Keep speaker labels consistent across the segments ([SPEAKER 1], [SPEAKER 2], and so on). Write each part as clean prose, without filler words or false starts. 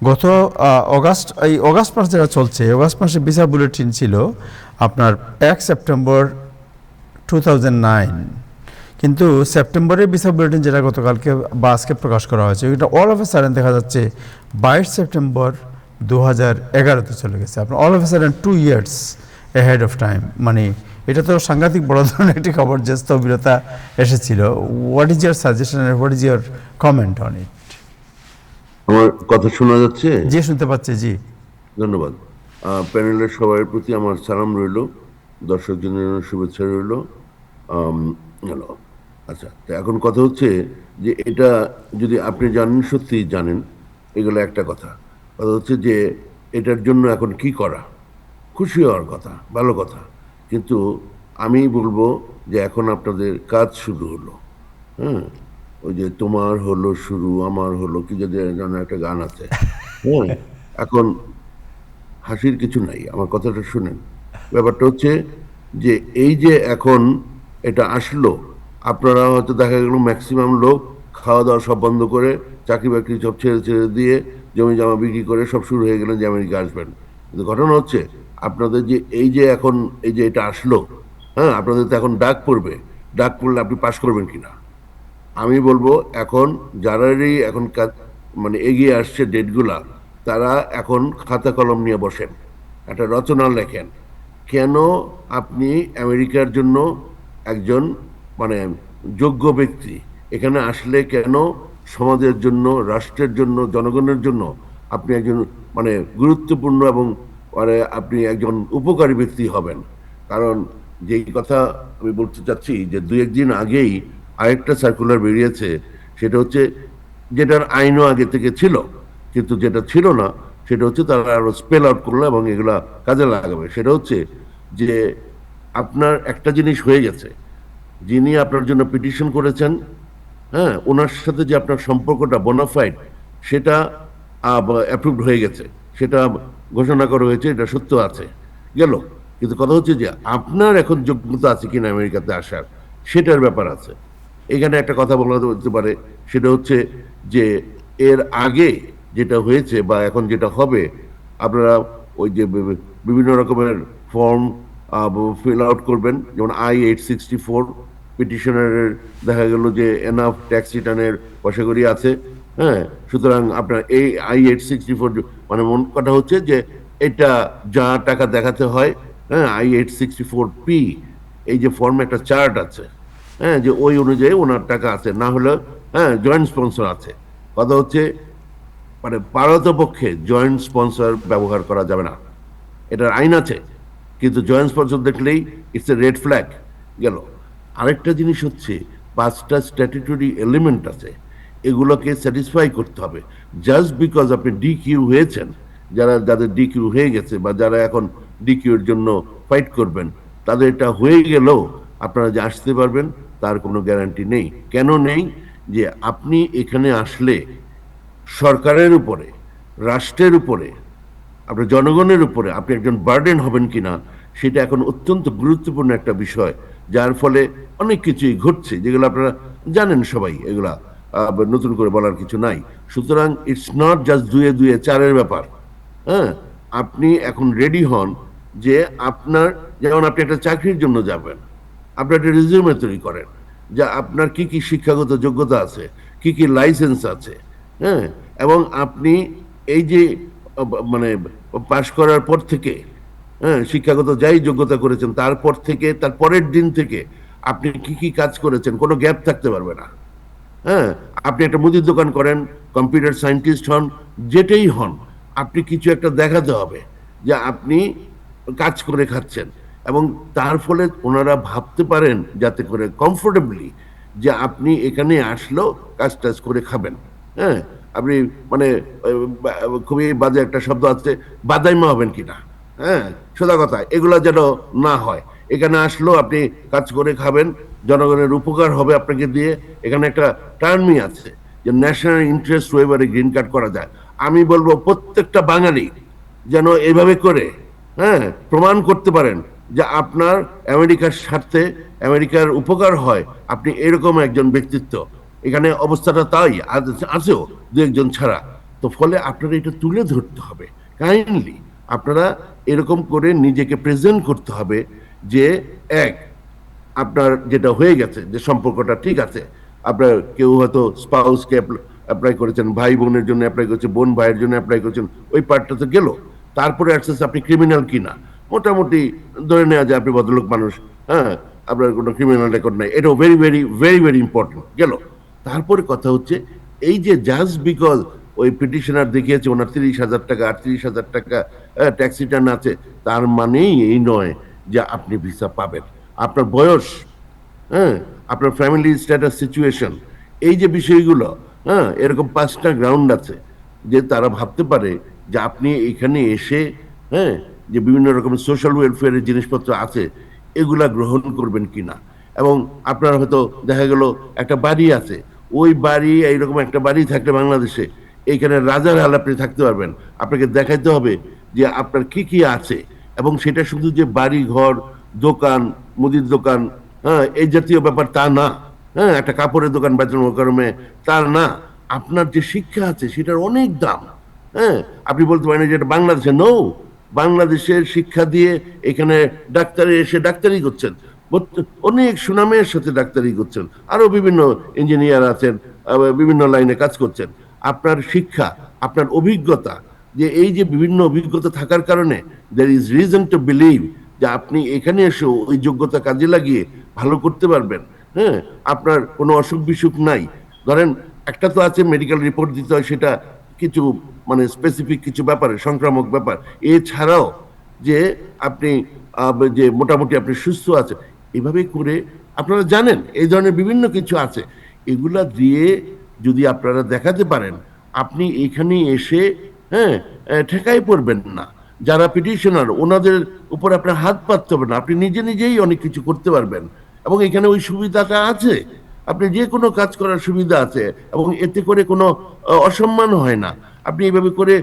[SPEAKER 1] গত অগাস্ট মাস যেটা চলছে, অগাস্ট মাসে ভিসা বুলেটিন ছিল আপনার 1 সেপ্টেম্বর 2009, কিন্তু সেপ্টেম্বরের ভিসা বুলেটিন যেটা গতকালকে বা আজকে প্রকাশ করা হয়েছে, এটা অল অফ এ সাডেন দেখা যাচ্ছে 22 সেপ্টেম্বর 2011-তে চলে গেছে। আপনার all of a sudden 2 years ahead of time। মানে এটা তো সাংঘাতিক বড় ধরনের একটি খবর যে স্থবিরতা এসেছিল। What is year suggestion, what is year comment on it?
[SPEAKER 2] আমার কথা শোনা যাচ্ছে?
[SPEAKER 1] জি, শুনতে পাচ্ছি। জি,
[SPEAKER 2] ধন্যবাদ। প্যানেলের সবার প্রতি আমার সালাম রইল, দর্শকজনের শুভেচ্ছা রইল। হ্যালো। আচ্ছা, তো এখন কথা হচ্ছে যে এটা যদি আপনি জানেন, সত্যি জানেন, এগুলো একটা কথা। কথা হচ্ছে যে এটার জন্য এখন কি করা, খুশি হওয়ার কথা, ভালো কথা। কিন্তু আমি বলবো যে এখন আপনাদের কাজ শুরু হলো। হ্যাঁ, ওই যে তোমার হলো শুরু, আমার হলো কি, যদি যেন একটা গান আছে। হ্যাঁ, এখন হাসির কিছু নাই, আমার কথাটা শুনেন। ব্যাপারটা হচ্ছে যে এই যে এখন এটা আসলো, আপনারা হয়তো দেখা গেল ম্যাক্সিমাম লোক খাওয়া দাওয়া সব বন্ধ করে, চাকরি বাকরি সব ছেড়ে ছেড়ে দিয়ে, জমি জমা বিক্রি করে সব শুরু হয়ে গেলেন যে আমেরিকা আসবেন। কিন্তু ঘটনা হচ্ছে আপনাদের যে এই যে এখন এই যে এটা আসলো, হ্যাঁ, আপনাদের তো এখন ডাক পড়বে। ডাক পড়লে আপনি পাশ করবেন কিনা। আমি বলবো এখন যারারই এখন কাজ মানে এগিয়ে আসছে ডেটগুলা, তারা এখন খাতা কলম নিয়ে বসেন, একটা রচনা লেখেন। কেন আপনি আমেরিকার জন্য একজন মানে যোগ্য ব্যক্তি এখানে আসলে, কেন সমাজের জন্য, রাষ্ট্রের জন্য, জনগণের জন্য আপনি একজন মানে গুরুত্বপূর্ণ এবং মানে আপনি একজন উপকারী ব্যক্তি হবেন। কারণ যেই কথা আমি বলতে চাচ্ছি যে 2-1 দিন আগেই আরেকটা সার্কুলার বেরিয়েছে, সেটা হচ্ছে যেটার আইনও আগে থেকে ছিল, কিন্তু যেটা ছিল না সেটা হচ্ছে তারা আরো স্পেল আউট করলো এবং এগুলা কাজে লাগাবে। সেটা হচ্ছে যে আপনার একটা জিনিস হয়ে গেছে, যিনি আপনার জন্য পিটিশন করেছেন, হ্যাঁ, ওনার সাথে যে আপনার সম্পর্কটা বোনাফাইড, সেটা অ্যাপ্রুভড হয়ে গেছে, সেটা ঘোষণা করা হয়েছে, এটা সত্য আছে, গেল। কিন্তু কথা হচ্ছে যে আপনার এখন যোগ্যতা আছে কিনা আমেরিকাতে আসার, সেটার ব্যাপার আছে। এখানে একটা কথা বলা যেতে পারে, সেটা হচ্ছে যে এর আগে যেটা হয়েছে বা এখন যেটা হবে, আপনারা ওই যে বিভিন্ন রকমের ফর্ম ফিল আউট করবেন, যেমন I-864 পিটিশনারের দেখা গেল যে এনাফ ট্যাক্স রিটার্নের পয়সা করি আছে। হ্যাঁ, সুতরাং আপনার এই I-864 মানে মন কথা হচ্ছে যে এটা যা টাকা দেখাতে হয়, হ্যাঁ, I-864P এই যে ফর্মে একটা চার্ট আছে, হ্যাঁ, যে ওই অনুযায়ী ওনার টাকা আছে, না হলে হ্যাঁ জয়েন্ট স্পন্সর আছে। কথা হচ্ছে মানে পারতপক্ষে জয়েন্ট স্পন্সর ব্যবহার করা যাবে না, এটার আইন আছে। কিন্তু জয়েন্ট স্পন্সর দেখলেই ইটস এ রেড ফ্ল্যাগ, গেল। আরেকটা জিনিস হচ্ছে 5টা স্ট্যাটুটরি এলিমেন্ট আছে, এগুলোকে স্যাটিসফাই করতে হবে। জাস্ট বিকজ আপনি ডিকিউ হয়েছেন, যাদের ডিকিউ হয়ে গেছে বা যারা এখন ডিকিউর জন্য ফাইট করবেন, তাদের এটা হয়ে গেলেও আপনারা যে আসতে পারবেন তার কোনো গ্যারান্টি নেই। কেন নেই? যে আপনি এখানে আসলে সরকারের উপরে, রাষ্ট্রের উপরে, আপনার জনগণের উপরে আপনি একজন বার্ডেন হবেন কিনা, সেটা এখন অত্যন্ত গুরুত্বপূর্ণ একটা বিষয়। যার ফলে অনেক কিছুই ঘটছে যেগুলো আপনারা জানেন সবাই, এগুলা নতুন করে বলার কিছু নাই। সুতরাং ইটস নট জাস্ট 2-2-4-এর ব্যাপার। হ্যাঁ, আপনি এখন রেডি হন যে আপনার, যেমন আপনি একটা চাকরির জন্য যাবেন, আপনি একটা রিজিউমে তৈরি করেন যে আপনার কি কি শিক্ষাগত যোগ্যতা আছে, কি কি লাইসেন্স আছে। হ্যাঁ, এবং আপনি এই যে মানে পাশ করার পর থেকে, হ্যাঁ, শিক্ষাগত যাই যোগ্যতা করেছেন তারপর থেকে, তার পরের দিন থেকে আপনি কি কি কাজ করেছেন, কোনো গ্যাপ থাকতে পারবে না। হ্যাঁ, আপনি একটা মুদির দোকান করেন, কম্পিউটার সায়েন্টিস্ট হন, যেটাই হন, আপনি কিছু একটা দেখাতে হবে যে আপনি কাজ করে খাচ্ছেন, এবং তার ফলে ওনারা ভাবতে পারেন যাতে করে কমফোর্টেবলি যে আপনি এখানে আসলেও কাজ টাজ করে খাবেন। হ্যাঁ, আপনি মানে খুবই বাজে একটা শব্দ আছে, বাদাইমা হবেন কিনা। হ্যাঁ, সোজা কথা, এগুলা যেন না হয়। এখানে আসলেও আপনি কাজ করে খাবেন, জনগণের উপকার হবে আপনাকে দিয়ে। এখানে একটা টার্মই আছে যে ন্যাশনাল ইন্টারেস্ট ওয়েবারে গ্রিন কার্ড করা যায়। আমি বলবো প্রত্যেকটা বাঙালি যেন এইভাবে করে, হ্যাঁ, প্রমাণ করতে পারেন যে আপনার আমেরিকার স্বার্থে, আমেরিকার উপকার হয়, আপনি এরকম একজন ব্যক্তিত্ব। এখানে অবস্থাটা তাই আছেও 2-1 জন ছাড়া। তো ফলে আপনারা এটা তুলে ধরতে হবে কাইন্ডলি, আপনারা এরকম করে নিজেকে প্রেজেন্ট করতে হবে যে এক, আপনার যেটা হয়ে গেছে যে সম্পর্কটা ঠিক আছে, আপনার কেউ হয়তো স্পাউসকে অ্যাপ্লাই করেছেন, ভাই বোনের জন্য অ্যাপ্লাই করেছেন, বোন ভাইয়ের জন্য অ্যাপ্লাই করেছেন, ওই পার্টটা তো গেল। তারপরে অ্যাক্সেস আপনি ক্রিমিনাল কিনা, মোটামুটি ধরে নেওয়া যায় আপনি ভদ্রলোক মানুষ, হ্যাঁ, আপনার কোনো ক্রিমিনাল রেকর্ড নাই, এটাও very very very very important গেল। তারপরে কথা হচ্ছে এই যে জাস্ট বিকজ ওই পিটিশনার দেখিয়েছে ওনার 30,000 টাকা 38,000 টাকা ট্যাক্স রিটার্ন আছে, তার মানেই এই নয় যে আপনি ভিসা পাবেন। আপনার বয়স, হ্যাঁ, আপনার ফ্যামিলি স্ট্যাটাস, সিচুয়েশন, এই যে বিষয়গুলো, হ্যাঁ, এরকম 5টা গ্রাউন্ড আছে যে তারা ভাবতে পারে যে আপনি এখানে এসে, হ্যাঁ, যে বিভিন্ন রকমের সোশ্যাল ওয়েলফেয়ারের জিনিসপত্র আছে এগুলা গ্রহণ করবেন কিনা। এবং আপনার হয়তো দেখা গেল একটা বাড়ি আছে, ওই বাড়ি, এইরকম একটা বাড়ি থাকলে বাংলাদেশে এইখানে রাজার হাল আপনি থাকতে পারবেন। আপনাকে দেখাইতে হবে যে আপনার কি কি আছে, এবং সেটা শুধু যে বাড়ি ঘর, দোকান, মুদির দোকান, হ্যাঁ, এই জাতীয় ব্যাপার তা না, হ্যাঁ, একটা কাপড়ের দোকান বেতন কর্মে তার না, আপনার যে শিক্ষা আছে সেটার অনেক দাম। হ্যাঁ, আপনি বলতে পারেন যে এটা বাংলাদেশে, নো, বাংলাদেশের শিক্ষা দিয়ে এখানে ডাক্তারে এসে ডাক্তারি করছেন, অনেক সুনামের সাথে ডাক্তারি করছেন, আরো বিভিন্ন ইঞ্জিনিয়ার আছেন, বিভিন্ন লাইনে কাজ করছেন। আপনার শিক্ষা, আপনার অভিজ্ঞতা, যে এই যে বিভিন্ন অভিজ্ঞতা থাকার কারণে there is reason to believe যে আপনি এখানে এসে ওই যোগ্যতা কাজে লাগিয়ে ভালো করতে পারবেন। হ্যাঁ, আপনার কোনো অসুখ বিসুখ নাই। ধরেন একটা তো আছে মেডিকেল রিপোর্ট দিতে হয়, সেটা কিছু মানে স্পেসিফিক কিছু ব্যাপারে, সংক্রামক ব্যাপার, এছাড়াও যে আপনি যে মোটামুটি আপনি সুস্থ আছেন, এভাবে করে আপনারা জানেন এই ধরনের বিভিন্ন কিছু আছে, এগুলা দিয়ে যদি আপনারা দেখাতে পারেন আপনি এখানে এসে, হ্যাঁ, ঠেকাই পড়বেন না। যারা পিটিশনার ওনাদের উপর আপনার হাত পাততে হবে না, আপনি নিজে নিজেই অনেক কিছু করতে পারবেন। এবং এখানে ওই সুবিধাটা আছে, আপনি যে কোনো কাজ করার সুবিধা আছে, এবং এতে করে কোনো অসম্মান হয় না। আপনি এইভাবে করে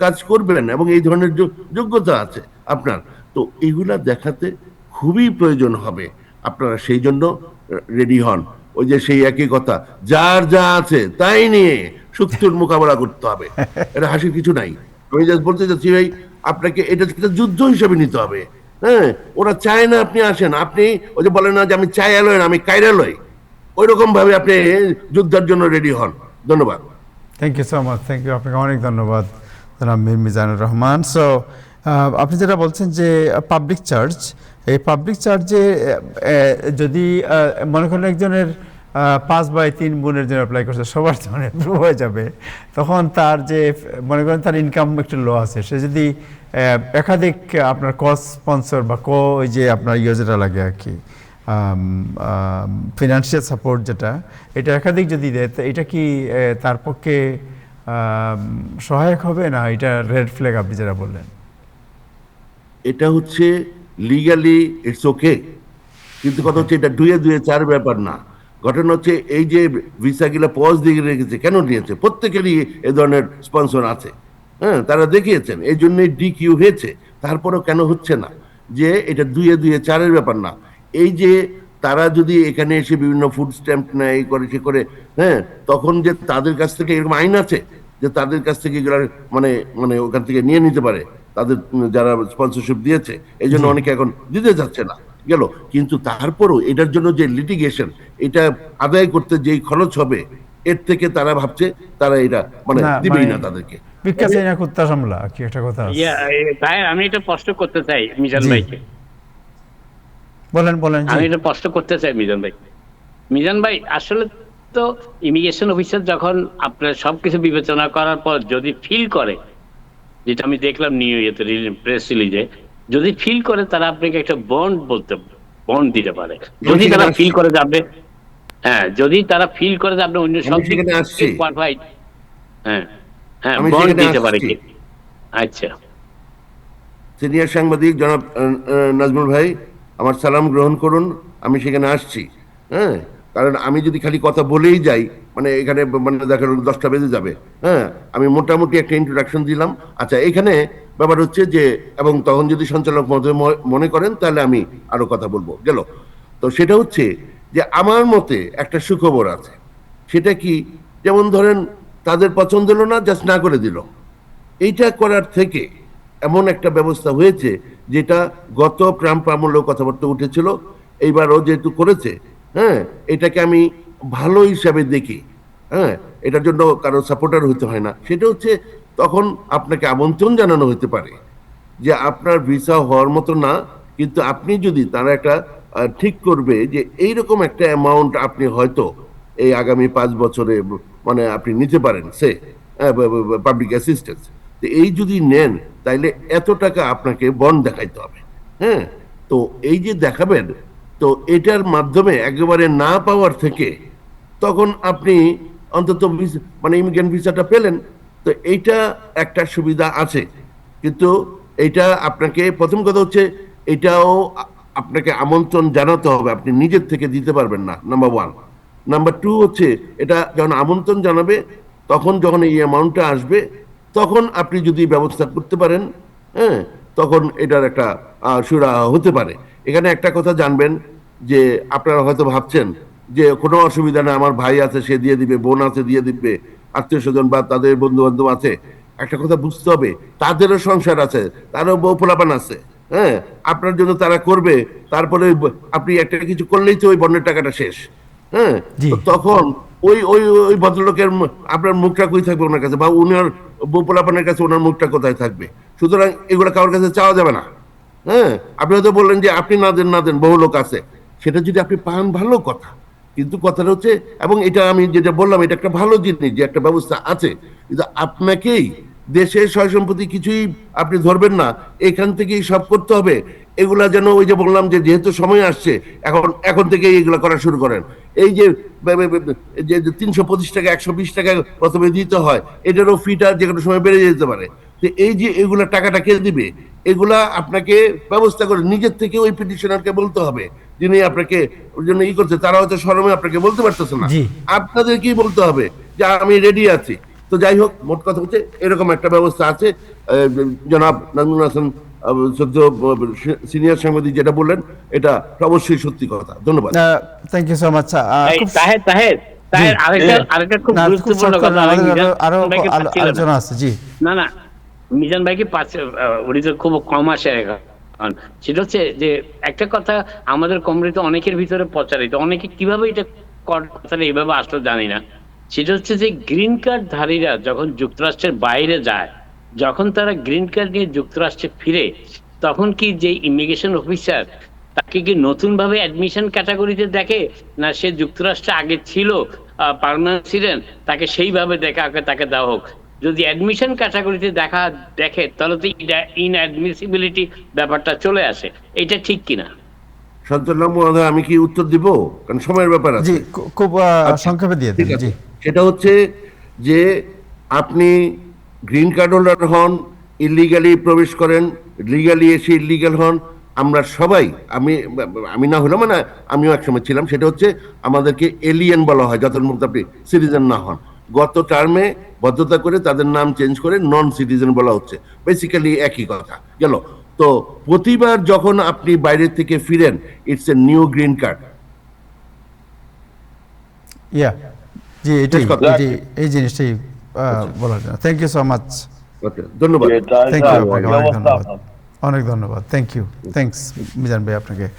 [SPEAKER 2] কাজ করবেন এবং এই ধরনের যোগ্যতা আছে আপনার। তো এগুলা দেখাতে খুবই প্রয়োজন হবে, আপনারা সেই জন্য রেডি হন। ওই যে সেই একই কথা, যার যা আছে তাই নিয়ে শত্রুর মোকাবেলা করতে হবে, এটা হাসির কিছু নাই। আমি জাস্ট বলতে চাচ্ছি ভাই, আপনাকে এটা একটা যুদ্ধ হিসেবে নিতে হবে। হ্যাঁ, ওরা চায় না আপনি আসেন, আপনি ওই যে বলেন না যে আমি চাই লয় না, আমি কায়রা লই, ওই রকম ভাবে আপনি যুদ্ধের জন্য রেডি হন। ধন্যবাদ।
[SPEAKER 1] Thank you so much, thank you, আপনাকে অনেক ধন্যবাদ জনাব মীর মিজানুর রহমান। সো আপনি যেটা বলছেন যে পাবলিক চার্জ, এই পাবলিক চার্জে যদি মনে করেন একজনের 5/3 বোনের জন্য অ্যাপ্লাই করছে, সবার জন্য অ্যাপ্রুভ হয়ে যাবে, তখন তার যে মনে করেন তার ইনকাম একটু লো আছে, সে যদি একাধিক আপনার স্পন্সর বা ওই যে আপনার যেটা লাগে আর কি, ফিনান্সিয়াল সাপোর্ট যেটা, এটা একাধিক যদি দেয়, তো এটা কি তার পক্ষে সহায়ক হবে না? এটা রেড ফ্ল্যাগ আপনি যেটা বললেন।
[SPEAKER 2] এটা হচ্ছে লিগালি ইটস ওকে, কিন্তু কথা হচ্ছে এটা 2-4 ব্যাপার না। ঘটনা হচ্ছে এই যে ভিসাগুলো পজ দিয়ে রেখেছে, কেন নিয়েছে? প্রত্যেকেরই এ ধরনের স্পন্সর আছে, হ্যাঁ, তারা দেখিয়েছেন, এই জন্যই ডিকিউ হয়েছে। তারপরেও কেন হচ্ছে না? যে এটা 2-4 ব্যাপার না। এই যে তারা যদি এখানে এসে বিভিন্ন ফুড স্ট্যাম্প নেয়, এই করে সে করে, হ্যাঁ, তখন যে তাদের কাছ থেকে এরকম আইন আছে যে তাদের কাছ থেকে এগুলো মানে মানে ওখান থেকে নিয়ে নিতে পারে, তাদের যারা স্পন্সরশিপ দিয়েছে, এই জন্য অনেকে এখন দিতে যাচ্ছে না, গেল। কিন্তু তারপরও এটার জন্য যে লিটিগেশন, এটা আদায় করতে যেই খরচ হবে, এর থেকে তারা ভাবছে তারা এটা মানে দিবেই না তাদেরকে।
[SPEAKER 1] বিকাশে না কুত্তা সামলা কি একটা কথা আছে।
[SPEAKER 3] ভাই আমি এটা প্রশ্ন করতে চাই মিজান ভাইকে।
[SPEAKER 1] বলেন বলেন।
[SPEAKER 3] আমি এটা প্রশ্ন করতে চাই মিজান ভাই। মিজান ভাই, আসলে তো ইমিগ্রেশন অফিসার যখন আপনার সবকিছু বিবেচনা করার পর যদি ফিল করে, যেটা আমি দেখলাম প্রেস রিলিজে, যদি ফিল করে তারা আপনাকে একটা বন্ড দিতে পারে। যদি তারা ফিল করে যে আপনি, হ্যাঁ, যদি তারা ফিল করে যে আপনি অন্য সব দিক থেকে কোয়ালিফাইড, হ্যাঁ হ্যাঁ, বন্ড দিতে পারে কি? আচ্ছা,
[SPEAKER 2] সিনিয়র সাংবাদিক জনাব নাজমুল ভাই, আমার সালাম গ্রহণ করুন, আমি সেখানে আসছি। হ্যাঁ, কারণ আমি যদি খালি কথা বলেই যাই, মানে এখানে মানে দেখা 10টা বেজে যাবে। হ্যাঁ, আমি মোটামুটি একটা ইন্ট্রোডাকশন দিলাম। আচ্ছা, এখানে ব্যাপার হচ্ছে যে, এবং তখন যদি সঞ্চালক মনে করেন তাহলে আমি আরো কথা বলবো, গেল। তো সেটা হচ্ছে যে আমার মতে একটা সুখবর আছে। সেটা কি? যেমন ধরেন তাদের পছন্দ হলো না, জাস্ট না করে দিল। এইটা করার থেকে এমন একটা ব্যবস্থা হয়েছে যেটা গত ট্রাম্প আমলেও কথাবার্তা উঠেছিল, এইবারও যেহেতু করেছে, হ্যাঁ, এটাকে আমি ভালো হিসাবে দেখি। হ্যাঁ, এটার জন্য কারো সাপোর্টার হতে হয় না। সেটা হচ্ছে তখন আপনাকে আমন্ত্রণ জানানো হতে পারে যে আপনার ভিসা হওয়ার মতো না, কিন্তু আপনি যদি তারা একটা ঠিক করবে যে এইরকম একটা অ্যামাউন্ট আপনি হয়তো এই আগামী 5 বছরে মানে আপনি নিতে পারেন, সে পাবলিক অ্যাসিস্ট্যান্স। তো এই যদি নেন তাইলে এত টাকা আপনাকে বন্ড দেখাইতে হবে। হ্যাঁ, তো এই যে দেখাবেন, তো এটার মাধ্যমে একেবারে না পাওয়ার থেকে তখন আপনি অন্তত মানে ইমিগ্রেন্ট ভিসাটা পেলেন। তো এইটা একটা সুবিধা আছে, কিন্তু এটা আপনাকে প্রথম কথা হচ্ছে এটাও আপনাকে আমন্ত্রণ জানাতে হবে, আপনি নিজের থেকে দিতে পারবেন না, নাম্বার 1। নাম্বার 2 হচ্ছে এটা যখন আমন্ত্রণ জানাবে তখন যখন এই অ্যামাউন্টটা আসবে তখন আপনি যদি ব্যবস্থা করতে পারেন, হ্যাঁ, তখন এটার একটা সুরাহা হতে পারে। এখানে একটা কথা জানবেন যে আপনারা হয়তো ভাবছেন যে কোনো অসুবিধা নেই, আমার ভাই আছে সে দিয়ে দিবে, বোন আছে দিয়ে দিবে, আত্মীয় স্বজন বা তাদের বন্ধু বান্ধব আছে। একটা কথা বুঝতে হবে, তাদেরও সংসার আছে, তারও বউ পোলাপান আছে। হ্যাঁ, আপনার জন্য তারা করবে, তারপরে আপনি একটা কিছু করলেই তো ওই বন্ডের টাকাটা শেষ। হ্যাঁ,
[SPEAKER 1] জি।
[SPEAKER 2] তো তখন ওই ওই ওই ভদ্রলোকের আপনার মুখটা কই থাকবে ওনার কাছে, বা উনার বউ পোলাপানের কাছে ওনার মুখটা কোথায় থাকবে? সুতরাং এগুলো কারোর কাছে চাওয়া যাবে না। হ্যাঁ, আপনি হয়তো বললেন যে আপনি না দেন না দেন, বহু লোক আছে, সেটা যদি আপনি পান ভালো কথা, কিন্তু কথাটা হচ্ছে, এবং এটা আমি যেটা বললাম এটা একটা ভালো জিনিস যে একটা ব্যবস্থা আছে, কিন্তু আপনাকেই দেশের সয় সম্পত্তি কিছুই আপনি ধরবেন না, এখান থেকেই সব করতে হবে। এগুলা যেন ওই যে বললাম যে যেহেতু সময় আসছে, এখন থেকে এগুলো করা শুরু করেন। এই যে যে 325 টাকা 120 টাকা প্রথমে দিতে হয়, এটারও ফিটা যে কোনো সময় বেড়ে যেতে পারে। তো এই যে এগুলা টাকাটা কে দিবে, এগুলা আপনাকে ব্যবস্থা করে নিজের থেকে ওই পিটিশনারকে বলতে হবে, যিনি আপনাকে ওর জন্য করছে। তারা হয়তো শরমে আপনাকে বলতে পারতেছে না,
[SPEAKER 1] জি।
[SPEAKER 2] আপনাদের কি বলতে হবে যে আমি রেডি আছি। তো যাই হোক, মোট কথা হচ্ছে এরকম একটা ব্যবস্থা আছে। জনাব নাজমুল হাসান সিনিয়র সাংবাদিক যেটা বললেন এটা অবশ্যই সত্যি কথা। ধন্যবাদ।
[SPEAKER 1] Thank you so much.
[SPEAKER 3] এই তাহের আরেকটা খুব গুরুত্বপূর্ণ কথা, আমি মিজান
[SPEAKER 1] আরো
[SPEAKER 3] ভাইকে পাচ্ছিলাম না।
[SPEAKER 1] আলোচনা আছে। জি,
[SPEAKER 3] না না, মিজান ভাইকে পাচ্ছে, উনি তো খুব কম আসে এখন। সেটা হচ্ছে যে একটা কথা আমাদের কমিউনিটিতে অনেকের ভিতরে প্রচারিত, অনেকে কিভাবে এটা কথা এইভাবে আসলে জানি না। সেটা হচ্ছে যে গ্রিন কার্ড ধারীরা যখন যুক্তরাষ্ট্রের বাইরে যায়, যখন তারা গ্রিন কার্ড নিয়ে যুক্তরাষ্ট্রে ফিরে, তখন কি যে ইমিগ্রেশন অফিসার তাকে কি নতুন ভাবে অ্যাডমিশন ক্যাটাগরিতে দেখে, না সে যুক্তরাষ্ট্রে আগে ছিল পার্মানেন্ট রেসিডেন্ট, তাকে সেইভাবে দেখা তাকে দেওয়া হোক? যদি অ্যাডমিশন ক্যাটাগরিতে দেখে তাহলে তো ইনঅ্যাডমিসিবিলিটি ব্যাপারটা চলে আসে। এটা ঠিক কিনা?
[SPEAKER 2] সঞ্চালক মহোদয়, আমি কি উত্তর দিব? কারণ সময়ের ব্যাপার আছে।
[SPEAKER 1] জি, খুব সংক্ষেপে দিয়ে
[SPEAKER 2] ঠিক
[SPEAKER 1] দিন।
[SPEAKER 2] আছে,
[SPEAKER 1] জি,
[SPEAKER 2] সেটা হচ্ছে যে আপনি গ্রিন কার্ড হোল্ডার হন, ইলিগালি প্রবেশ করেন, লিগালি এসে ইলিগাল হন, আমরা সবাই, আমি না হলাম, মানে আমিও একসময় ছিলাম, সেটা হচ্ছে আমাদেরকে এলিয়েন বলা হয় যতক্ষণ পর্যন্ত আপনি সিটিজেন না হন। গত টার্মে বদ্ধতা করে তাদের নাম চেঞ্জ করে নন সিটিজেন বলা হচ্ছে, বেসিক্যালি একই কথা গেল। তো প্রতিবার যখন আপনি বাইরে থেকে ফিরেন, it's a new green card.
[SPEAKER 1] Yeah, জি, এটাই
[SPEAKER 2] শেষ কথা।
[SPEAKER 1] এই জিনিসটাই বলার জন্য। Thank you so much.
[SPEAKER 2] Okay, ধন্যবাদ।
[SPEAKER 1] থ্যাংক ইউ আপনাকে, অনেক
[SPEAKER 4] ব্যবস্থা
[SPEAKER 1] ধন্যবাদ, অনেক ধন্যবাদ। থ্যাংক ইউ, থ্যাংকস মিজান ভাই আপনাকে।